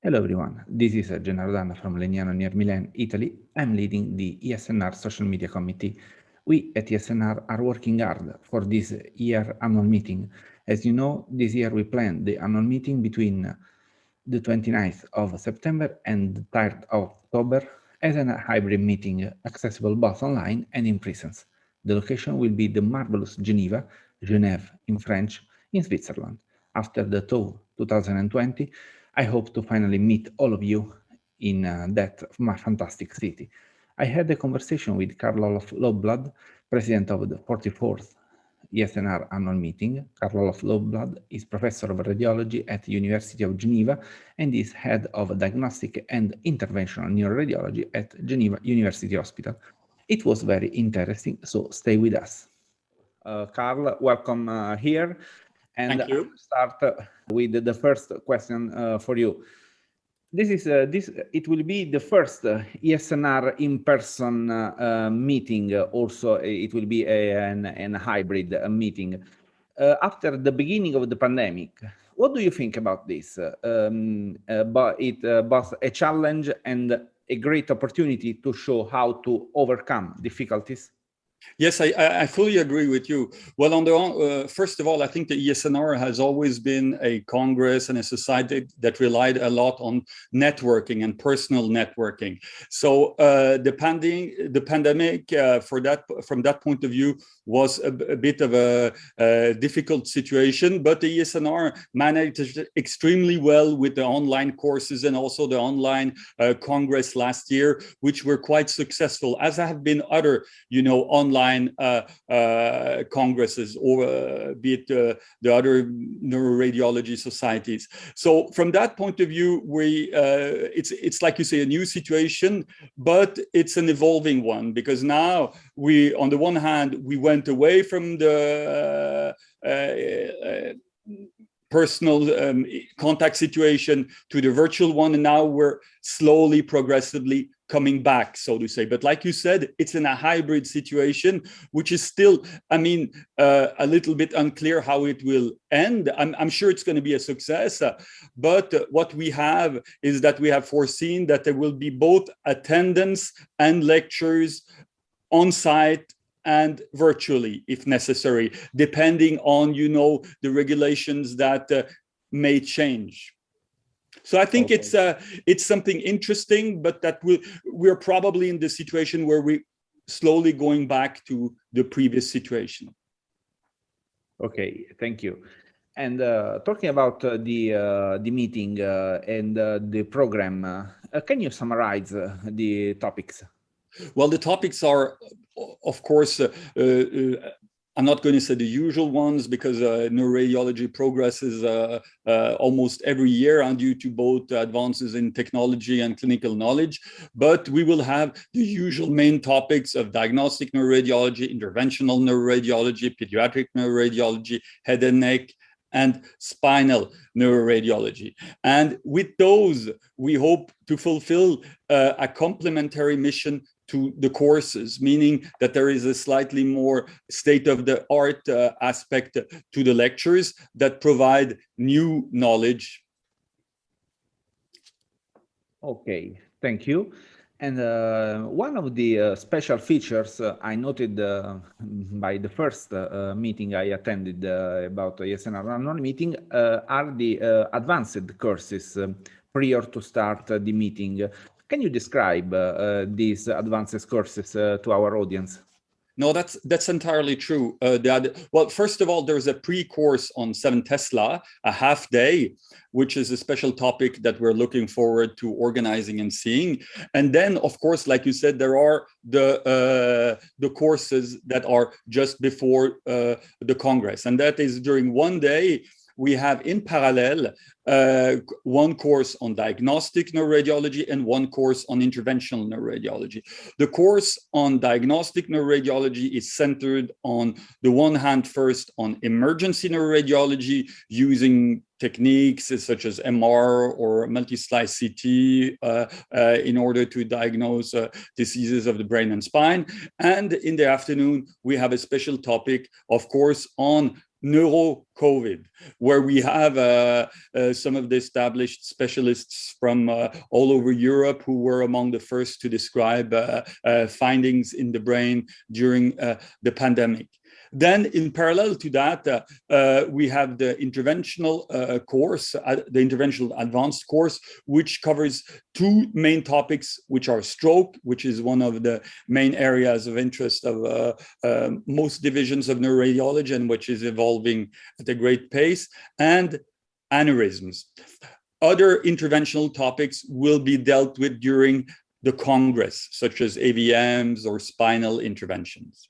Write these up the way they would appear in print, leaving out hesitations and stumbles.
Hello everyone, this is Gennaro from Legnano near Milan, Italy. I'm leading the ESNR Social Media Committee. We at ESNR are working hard for this year annual meeting. As you know, this year we planned the annual meeting between the 29th of September and the 3rd of October as a hybrid meeting accessible both online and in presence. The location will be the marvelous Genève in French, in Switzerland. After the TOE 2020, I hope to finally meet all of you in that fantastic city. I had a conversation with Karl Olof Lovblad, president of the 44th ESNR annual meeting. Karl Olof Lovblad is professor of radiology at the University of Geneva and is head of diagnostic and interventional neuroradiology at Geneva University Hospital. It was very interesting, so stay with us. Karl, welcome here. And Thank you. I'll start with the first question for you. It will be the first ESNR in-person meeting. Also, it will be a hybrid meeting. After the beginning of the pandemic, what do you think about this? But it both a challenge and a great opportunity to show how to overcome difficulties? Yes, I fully agree with you. Well, first of all, I think the ESNR has always been a congress and a society that relied a lot on networking and personal networking. So the pandemic, from that point of view, was a bit of a difficult situation, but the ESNR managed extremely well with the online courses and also the online congress last year, which were quite successful, as have been other, online congresses, or be it the other neuroradiology societies. So from that point of view, it's like you say, a new situation, but it's an evolving one, because now on the one hand, we went away from the personal contact situation to the virtual one, and now we're slowly, progressively coming back, so to say. But like you said, it's in a hybrid situation, which is still, a little bit unclear how it will end. I'm sure it's going to be a success, but what we have is that we have foreseen that there will be both attendance and lectures on site and virtually, if necessary, depending on, the regulations that may change. So I think it's something interesting, but that we're probably in the situation where we're slowly going back to the previous situation. Okay, thank you. And talking about the meeting and the program, can you summarize the topics? Well, the topics are, of course, I'm not going to say the usual ones, because neuroradiology progresses almost every year due to both advances in technology and clinical knowledge. But we will have the usual main topics of diagnostic neuroradiology, interventional neuroradiology, pediatric neuroradiology, head and neck, and spinal neuroradiology. And with those, we hope to fulfill a complementary mission to the courses, meaning that there is a slightly more state-of-the-art aspect to the lectures that provide new knowledge. Okay, thank you. And one of the special features I noted by the first meeting I attended about ESNR annual meeting are the advanced courses prior to start the meeting. Can you describe these advanced courses to our audience? No, that's entirely true. Well, first of all, there's a pre-course on 7 Tesla, a half day, which is a special topic that we're looking forward to organizing and seeing. And then, of course, like you said, there are the courses that are just before the Congress. And that is during one day, we have in parallel one course on diagnostic neuroradiology and one course on interventional neuroradiology. The course on diagnostic neuroradiology is centered on the one hand first on emergency neuroradiology using techniques such as MR or multi-slice CT in order to diagnose diseases of the brain and spine. And in the afternoon, we have a special topic, of course, on Neuro-COVID, where we have some of the established specialists from all over Europe who were among the first to describe findings in the brain during the pandemic. Then, in parallel to that, we have the interventional course, the interventional advanced course, which covers two main topics, which are stroke, which is one of the main areas of interest of most divisions of neuroradiology and which is evolving at a great pace, and aneurysms. Other interventional topics will be dealt with during the Congress, such as AVMs or spinal interventions.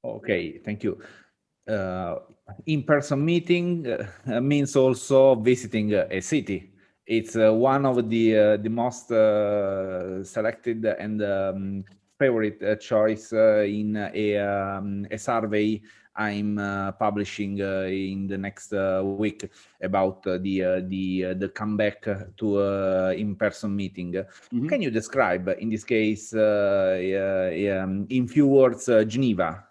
Okay, thank you. In-person meeting means also visiting a city. It's one of the most selected and favorite choice in a survey I'm publishing in the next week about the comeback to in-person meeting. Mm-hmm. Can you describe, in this case, in few words, Geneva?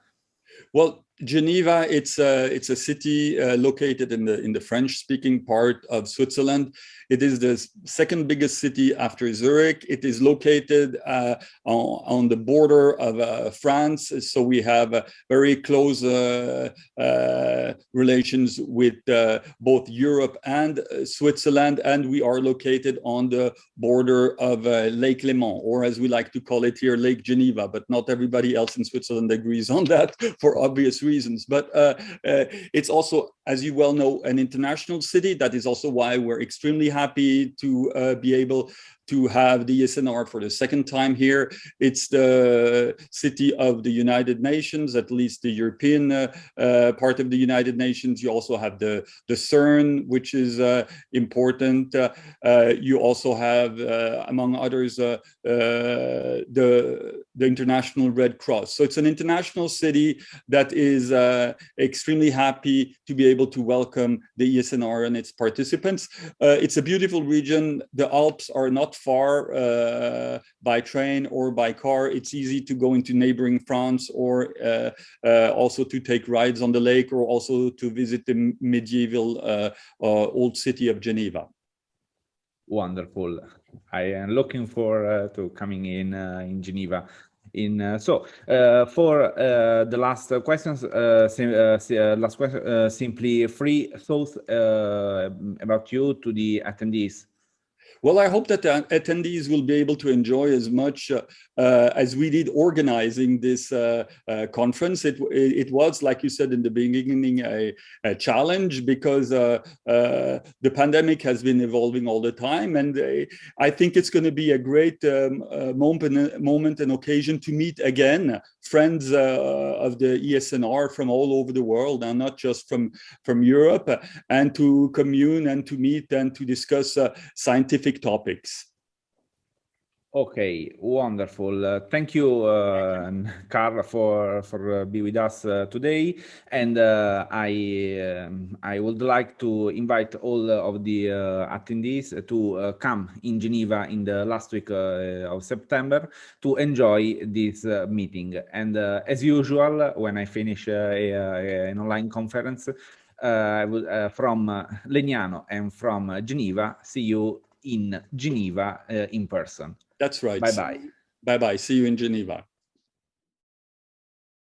Well, Geneva, it's a city located in the French-speaking part of Switzerland. It is the second biggest city after Zurich. It is located on the border of France, so we have very close relations with both Europe and Switzerland, and we are located on the border of Lake Léman, or as we like to call it here, Lake Geneva, but not everybody else in Switzerland agrees on that for obvious reasons. But it's also, as you well know, an international city. That is also why we're extremely happy to be able to have the ESNR for the second time here. It's the city of the United Nations, at least the European part of the United Nations. You also have the CERN, which is important. You also have, among others, the International Red Cross. So it's an international city that is extremely happy to be able to welcome the ESNR and its participants. It's a beautiful region. The Alps are not far by train or by car. It's easy to go into neighboring France, or also to take rides on the lake, or also to visit the medieval old city of Geneva. Wonderful. I am looking forward to coming in Geneva. For the last questions, simply free thoughts about you to the attendees. Well, I hope that the attendees will be able to enjoy as much as we did organizing this conference. It was, like you said in the beginning, a challenge, because the pandemic has been evolving all the time. And I think it's going to be a great moment and occasion to meet again friends of the ESNR from all over the world, and not just from Europe, and to commune and to meet and to discuss scientific topics. Okay, wonderful. Thank you, Karl, for being with us today. And I would like to invite all of the attendees to come in Geneva in the last week of September to enjoy this meeting. And as usual, when I finish an online conference, I will, from Legnano and from Geneva, see you in Geneva in person. That's right. Bye-bye. Bye-bye. See you in Geneva.